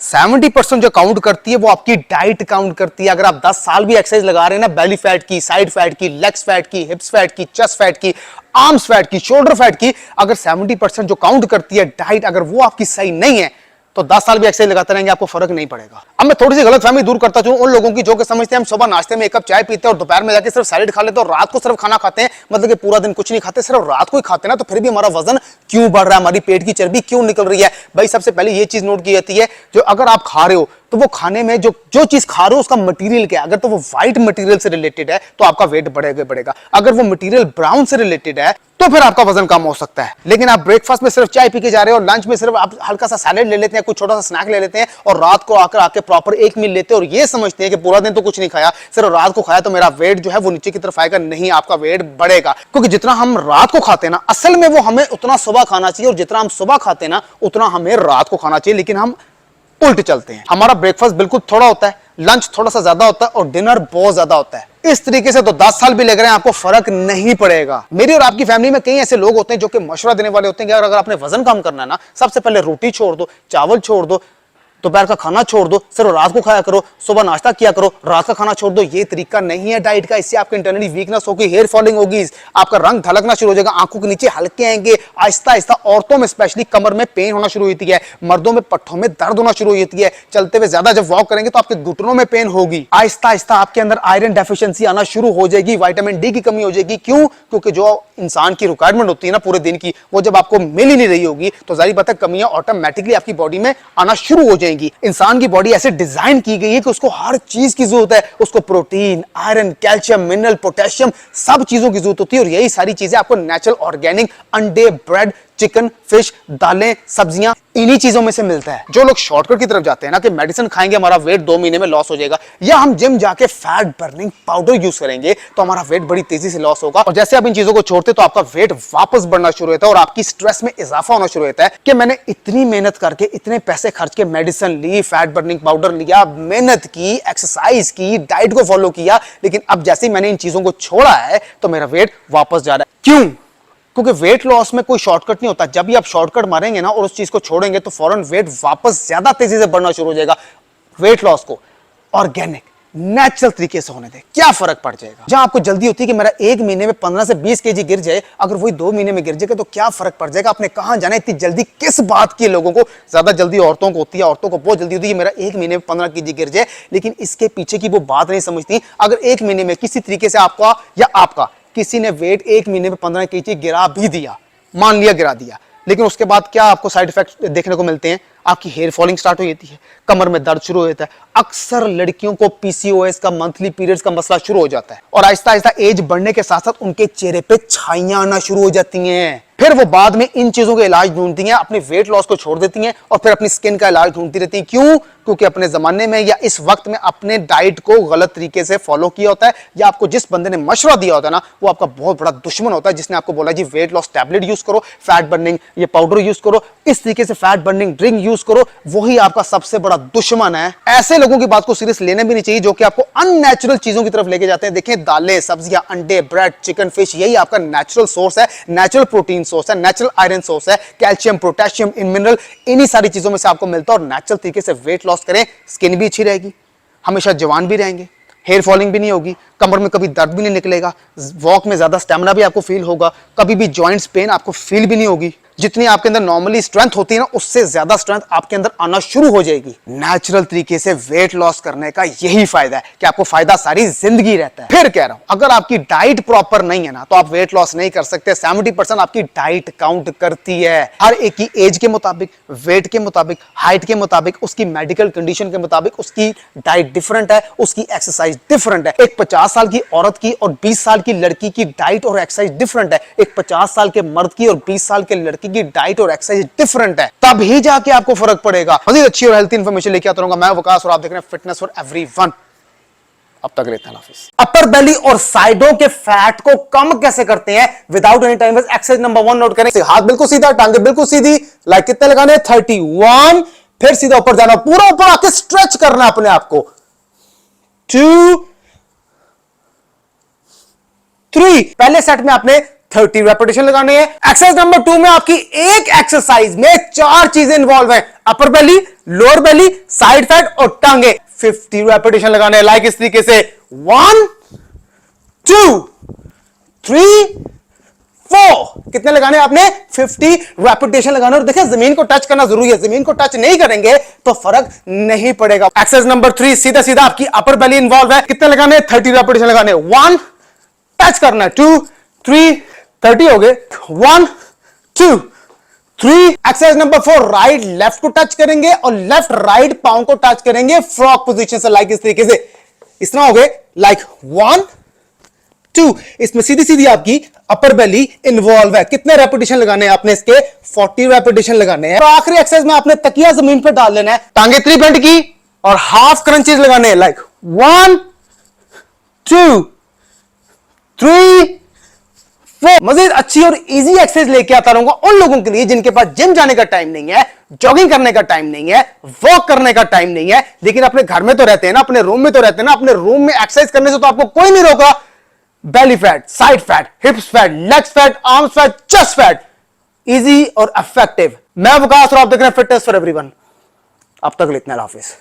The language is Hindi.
70% जो काउंट करती है वो आपकी डाइट काउंट करती है। अगर आप 10 साल भी एक्सरसाइज लगा रहे हैं ना, बेली फैट की, साइड फैट की, लेग्स फैट की, हिप्स फैट की, चेस्ट फैट की, आर्म्स फैट की, शोल्डर फैट की, अगर 70% जो काउंट करती है डाइट, अगर वो आपकी सही नहीं है तो 10 साल भी एक्सरसाइज लगाते रहेंगे, आपको फर्क नहीं पड़ेगा। अब मैं थोड़ी सी गलतफहमी दूर करता हूं उन लोगों की जो कि समझते हैं हम सुबह नाश्ते में 1 कप चाय पीते हैं और दोपहर में जाके सिर्फ सैलेड खा लेते हैं और रात को सिर्फ खाना खाते हैं, मतलब कि पूरा दिन कुछ नहीं खाते, सिर्फ रात को ही खाते हैं ना, तो फिर भी हमारा वजन क्यों बढ़ रहा है, हमारी पेट की चर्बी क्यों निकल रही है? भाई सबसे पहले ये चीज नोट की जाती है, जो अगर आप खा रहे हो तो वो खाने में जो चीज खा रहे हो उसका मटेरियल क्या है। अगर तो वो व्हाइट मटेरियल से रिलेटेड है तो आपका वेट बढ़ेगा। अगर वो मटेरियल ब्राउन से रिलेटेड है तो फिर आपका वजन कम हो सकता है। लेकिन आप ब्रेकफास्ट में सिर्फ चाय पी के जा रहे हो और लंच में सिर्फ आप हल्का सा सैलेड ले लेते हैं, कुछ छोटा सा स्नैक ले लेते हैं और रात को आके प्रॉपर एक मील लेते हैं और ये समझते हैं कि पूरा दिन तो कुछ नहीं खाया, सिर्फ रात को खाया तो मेरा वेट जो है वो नीचे की तरफ आएगा। नहीं, आपका वेट बढ़ेगा, क्योंकि जितना हम रात को खाते हैं ना, असल में वो हमें उतना सुबह खाना चाहिए, और जितना हम सुबह खाते हैं ना उतना हमें रात को खाना चाहिए। लेकिन हम उल्ट चलते हैं। हमारा ब्रेकफास्ट बिल्कुल थोड़ा होता है, लंच थोड़ा सा ज्यादा होता है और डिनर बहुत ज्यादा होता है। इस तरीके से तो 10 साल भी लग रहे हैं, आपको फर्क नहीं पड़ेगा। मेरी और आपकी फैमिली में कई ऐसे लोग होते हैं जो कि मशवरा देने वाले होते हैं कि अगर आपने वजन कम करना है ना, सबसे पहले रोटी छोड़ दो, चावल छोड़ दो, दोपहर का खाना छोड़ दो, सिर्फ रात को खाया करो, सुबह नाश्ता किया करो, रात का खाना छोड़ दो। ये तरीका नहीं है डाइट का, इससे आपके इंटरनली वीकनेस होगी, हेयर फॉलिंग होगी, आपका रंग ढलकना शुरू हो जाएगा, आंखों के नीचे हल्के आएंगे, आहिस्ता आहिस्ता औरतों में स्पेशली कमर में पेन होना शुरू होती है, मर्दों में पट्ठों में दर्द होना शुरू होती है, चलते हुए ज्यादा जब वॉक करेंगे तो आपके घुटनों में पेन होगी, आहिस्ता आहिस्ता आपके अंदर आयरन डेफिशिएंसी आना शुरू हो जाएगी, विटामिन डी की कमी हो जाएगी। क्यों? क्योंकि जो इंसान की रिक्वायरमेंट होती है ना पूरे दिन की, वो जब आपको मिल ही नहीं रही होगी तो जाहिर बात है कमियां ऑटोमेटिकली आपकी बॉडी में आना शुरू हो जाएंगी। इंसान की बॉडी ऐसे डिजाइन की गई है कि उसको हर चीज की जरूरत है, उसको protein, iron, calcium, mineral, potassium, सब चीजों की जरूरत होती है। और यही सारी चीजें आपको नेचुरल ऑर्गेनिक अंडे, ब्रेड, चिकन, फिश, दालें, सब्जियां, इन्हीं चीजों में से मिलता है। जो लोग शॉर्टकट की तरफ जाते हैं ना कि मेडिसिन खाएंगे हमारा वेट 2 महीने में लॉस हो जाएगा, या हम जिम जाके फैट बर्निंग पाउडर यूज करेंगे तो हमारा वेट बड़ी तेजी से लॉस होगा, और जैसे आप इन चीजों को छोड़ते तो आपका वेट वापस बढ़ना शुरू होता है और आपकी स्ट्रेस में इजाफा होना शुरू होता है कि मैंने इतनी मेहनत करके, इतने पैसे खर्च के मेडिसिन ली, फैट बर्निंग पाउडर लिया, मेहनत की, एक्सरसाइज की, डाइट को फॉलो किया, लेकिन अब जैसे ही मैंने इन चीजों को छोड़ा है तो मेरा वेट वापस जा रहा है। क्यों? क्योंकि वेट लॉस में कोई शॉर्टकट नहीं होता। जब भी आप शॉर्टकट मारेंगे ना और उस चीज को छोड़ेंगे तो फौरन वेट वापस ज्यादा तेजी से बढ़ना शुरू हो जाएगा। वेट लॉस को ऑर्गेनिक नेचुरल तरीके से होने दें, क्या फर्क पड़ जाएगा। जहां आपको जल्दी होती है कि मेरा 1 महीने में 15 से 20 केजी गिर जाए, अगर वही 2 महीने में गिर जाएगा तो क्या फर्क पड़ जाएगा। आपने कहां जाना है इतनी जल्दी, किस बात की? लोगों को ज्यादा जल्दी औरतों को होती है, औरतों को बहुत जल्दी होती है मेरा 1 महीने में 15 केजी गिर जाए, लेकिन इसके पीछे की वो बात नहीं समझती। अगर 1 महीने में किसी तरीके से आपका या आपका किसी ने वेट 1 महीने में 15 केजी गिरा भी दिया, मान लिया गिरा दिया, लेकिन उसके बाद क्या आपको साइड इफेक्ट देखने को मिलते हैं? आपकी हेयर फॉलिंग स्टार्ट हो जाती है, कमर में दर्द शुरू हो जाता है, अक्सर लड़कियों को पीसीओएस का, मंथली पीरियड्स का मसला शुरू हो जाता है, और आहिस्ता आहिस्ता एज बढ़ने के साथ साथ उनके चेहरे पे छाइयां आना शुरू हो जाती हैं। फिर वो बाद में इन चीजों के इलाज ढूंढती हैं, अपने वेट लॉस को छोड़ देती हैं और फिर अपनी स्किन का इलाज ढूंढती रहती हैं। क्यों? क्योंकि अपने जमाने में या इस वक्त में अपने डाइट को गलत तरीके से फॉलो किया होता है, या आपको जिस बंदे ने मशवरा दिया होता है ना वो आपका बहुत बड़ा दुश्मन होता है, जिसने आपको बोला जी वेट लॉस टैबलेट यूज करो, फैट बर्निंग ये पाउडर यूज करो, इस तरीके से फैट बर्निंग ड्रिंक यूज करो, वही आपका सबसे बड़ा दुश्मन है। ऐसे लोगों की बात को सीरियस लेने भी नहीं चाहिए जो कि आपको अननेचुरल चीजों की तरफ लेके जाते हैं। देखें, दालें, सब्जियां, अंडे, ब्रेड, चिकन, फिश, यही आपका नेचुरल सोर्स है, नेचुरल प्रोटीन सोर्स है, नेचुरल आयरन सोर्स है, कैल्शियम, पोटेशियम, इन मिनरल, इन्हीं सारी चीजों में से आपको मिलता है। और नेचुरल तरीके से वेट लॉस करें, स्किन भी अच्छी रहेगी, हमेशा जवान भी रहेंगे, हेयर फॉलिंग भी नहीं होगी, कमर में कभी दर्द भी नहीं निकलेगा, वॉक में ज्यादा स्टेमिना भी आपको फील होगा, कभी भी जॉइंट्स पेन आपको फील भी नहीं होगी। जितनी आपके अंदर नॉर्मली स्ट्रेंथ होती है ना, उससे ज्यादा स्ट्रेंथ आपके अंदर आना शुरू हो जाएगी। नेचुरल तरीके से वेट लॉस करने का यही फायदा है कि आपको फायदा सारी जिंदगी रहता है। फिर कह रहा हूं, अगर आपकी डाइट प्रॉपर नहीं है ना तो आप वेट लॉस नहीं कर सकते। 70% आपकी डाइट काउंट करती है। हर एक की एज के मुताबिक, वेट के मुताबिक, हाइट के मुताबिक, उसकी मेडिकल कंडीशन के मुताबिक उसकी डाइट डिफरेंट है, उसकी एक्सरसाइज डिफरेंट है। एक 50 साल की औरत की और 20 साल की लड़की की डाइट और एक्सरसाइज डिफरेंट है। एक 50 साल के मर्द की और 20 साल के लड़की की डाइट और एक्सरसाइज डिफरेंट है, तब ही जाके आपको फर्क पड़ेगा। मजीद अच्छी और हेल्थी इंफॉर्मेशन लेके आता रहूंगा। मैं वकास और आप देख रहे हैं फिटनेस फॉर एवरीवन। अब तक रहते हैं हाफिज। अपर बेली और साइडों के फैट को कम कैसे करते हैं without any time? Exercise number 1 note करें। हाथ बिल्कुल सीधा, टांगे बिल्कुल सीधी, लाइक कितने लगाने? 31। फिर सीधा ऊपर जाना, पूरा ऊपर आके स्ट्रेच करना अपने आप को। 2, 3। पहले सेट में आपने 30 रेपिटेशन लगाने हैं। एक्सरसाइज नंबर 2 में आपकी एक एक्सरसाइज में 4 चीजें इंवॉल्व हैं, अपर बेली, लोअर बेली, साइड फैट और टांगे। 50 रेपिटेशन लगाने हैं, लाइक इस तरीके से 1 2 3 4। कितने लगाने आपने? 50 रेपिटेशन लगाने। और देखिए जमीन को टच करना जरूरी है, जमीन को टच नहीं करेंगे तो फर्क नहीं पड़ेगा। एक्सरसाइज नंबर 3 सीधा सीधा आपकी अपर बेली इन्वॉल्व है। कितने लगाने? 30 रेपिटेशन लगाने। 1 टच करना है, 2 3 30 हो गए, 1 2 3। एक्सरसाइज नंबर 4 राइट लेफ्ट को टच करेंगे और लेफ्ट राइट पांव को टच करेंगे फ्रॉग पोजीशन से, लाइक इस तरीके से। इस तरह हो गए, लाइक 1 2। इसमें सीधी सीधी आपकी अपर बेली इन्वॉल्व है। कितने रेपिटेशन लगाने हैं आपने इसके? 40 रेपिटेशन लगाने हैं। तो आखिरी एक्सरसाइज में आपने तकिया जमीन पर डाल लेना है, टांगे 3 बेंड की और हाफ क्रंचेस लगाने हैं, लाइक 1 2 3 4। मजीद अच्छी और इजी एक्सरसाइज लेके आता रहूंगा उन लोगों के लिए जिनके पास जिम जाने का टाइम नहीं है, जॉगिंग करने का टाइम नहीं है, वॉक करने का टाइम नहीं है, लेकिन अपने घर में तो रहते हैं ना, अपने रूम में तो रहते हैं ना। अपने रूम में एक्सरसाइज करने से तो आपको कोई नहीं रोका। Belly fat, side fat, हिप्स fat, legs fat, arms fat, chest fat, easy और इफेक्टिव। मैं वकास और आप देख रहे हैं फिटनेस फॉर एवरीवन। अब तक इतना, हाफिज।